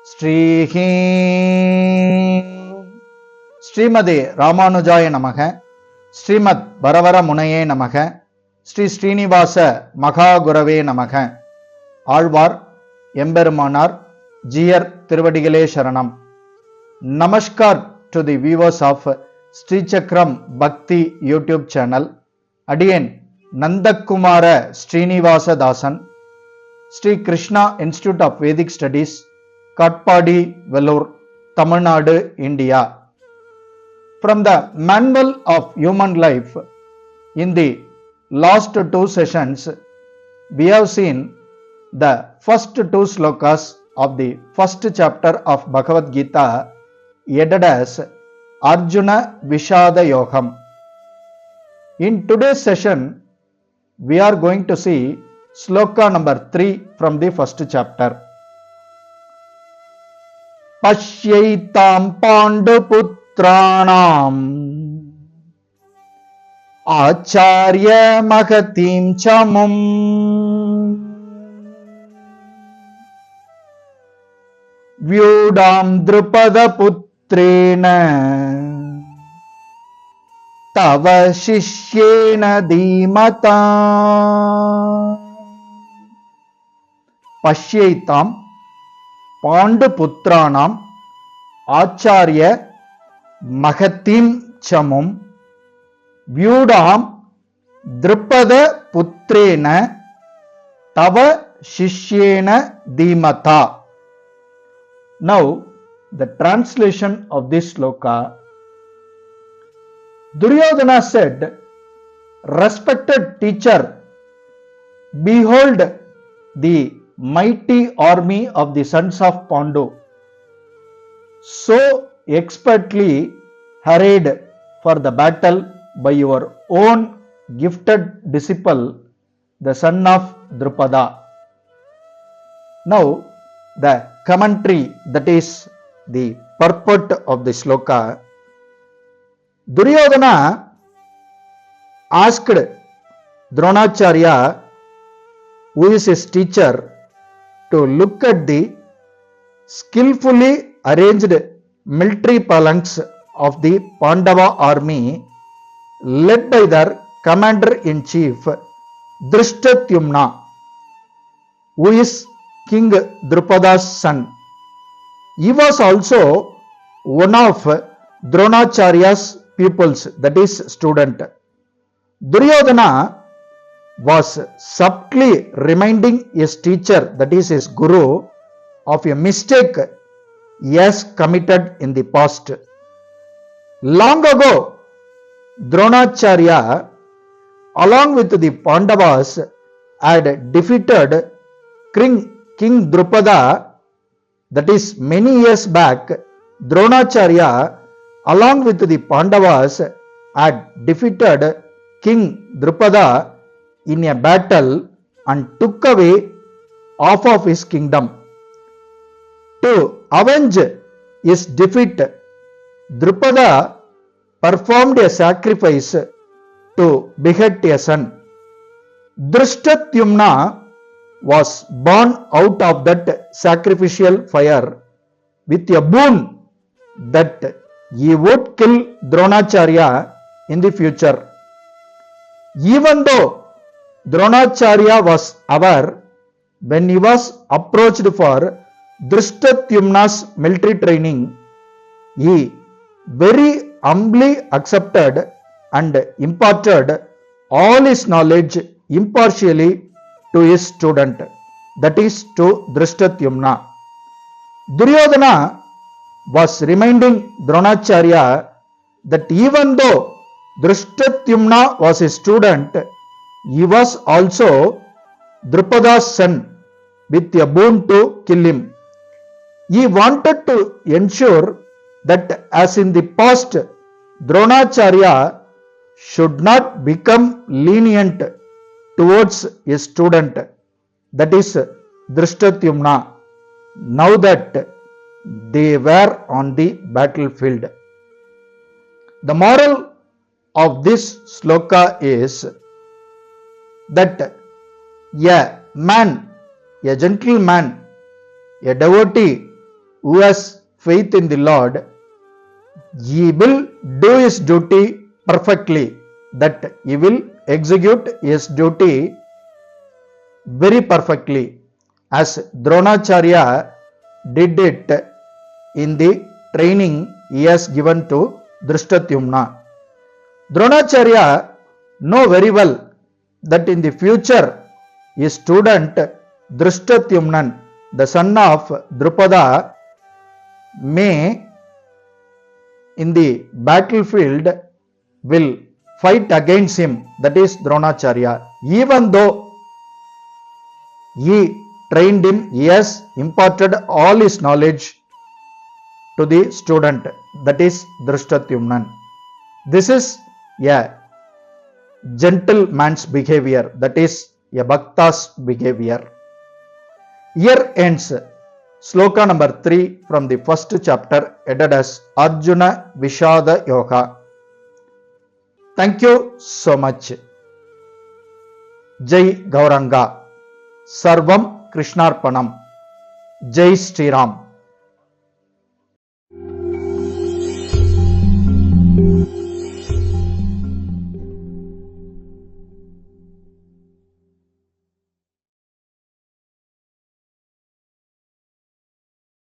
ஸ்ரீஹி ஸ்ரீமதே ராமானுஜாய நமக. ஸ்ரீமத் வரவர முனையே நமக. ஸ்ரீ ஸ்ரீனிவாச மகாகுரவே நமக. ஆழ்வார் எம்பெருமானார் ஜியர் திருவடிகளே சரணம். Namaskar to the viewers of Sri Chakram Bhakti YouTube channel. அடியேன் Nandakumara Srinivasadasan, Sri Krishna Institute of Vedic Studies, Katpadi, Vellore, Tamil Nadu, India. From the Manual of Human Life, in the last two sessions, we have seen the first two slokas of the first chapter of Bhagavad Gita, headed as Arjuna Vishada Yogam. In today's session, we are going to see sloka number 3 from the first chapter. Pashyaitam Panduputranam Acharya Mahatim Chamum Vyudam Drupada Putrena Tava Shishyena Dhimata. Pashyaitam Panduputranam Acharya Mahatim Chamum Vyudam Drupada Putrena Tava Shishyena Dhimata. Now, the translation of this sloka. Duryodhana said, "Respected teacher, behold the mighty army of the sons of Pandu, so expertly arrayed for the battle by your own gifted disciple, the son of Drupada." Now, the commentary, that is the purport of the sloka. Duryodhana asked Dronacharya, who is his teacher, to look at the skillfully arranged military phalanx of the Pandava army led by their commander-in-chief Drishtadyumna, who is King Drupada's son. He was also one of Dronacharya's pupils, that is student. Duryodhana was subtly reminding his teacher, that is his guru, of a mistake he has committed in the past. Long ago, Dronacharya, along with the Pandavas, had defeated King Drupada. That is, many years back, Dronacharya, along with the Pandavas, had defeated King Drupada in a battle and took away half of his kingdom. To avenge his defeat, Drupada performed a sacrifice to beget a son. Drishtadyumna was born out of that sacrificial fire with a boon that he would kill Dronacharya in the future. Even though Dronacharya was aware, when he was approached for Drishtadyumna's military training, he very humbly accepted and imparted all his knowledge impartially to his student, that is to Drishtadyumna. Duryodhana was reminding Dronacharya that even though Drishtadyumna was his student, he was also Drupada's son with a boon to kill him. He wanted to ensure that, as in the past, Dronacharya should not become lenient towards his student, that is Drishtadyumna, now that they were on the battlefield. The moral of this sloka is that a man, a gentleman, a devotee who has faith in the Lord, he will do his duty perfectly, that he will execute his duty very perfectly, as Dronacharya did it in the training he has given to Drishtadyumna. Dronacharya know very well that in the future his student Drishtadyumnan, the son of Drupada, may in the battlefield will fight against him, that is Dronacharya. Even though he trained him, he has imparted all his knowledge to the student, that is Drishtadyumnan. This is a gentleman's behavior, that is a bhakta's behavior. Here ends sloka number 3 from the first chapter, headed as Arjuna Vishada Yoga. Thank you so much. Jai Gauranga. Sarvam Krishnarpanam. Jai Sri Ram.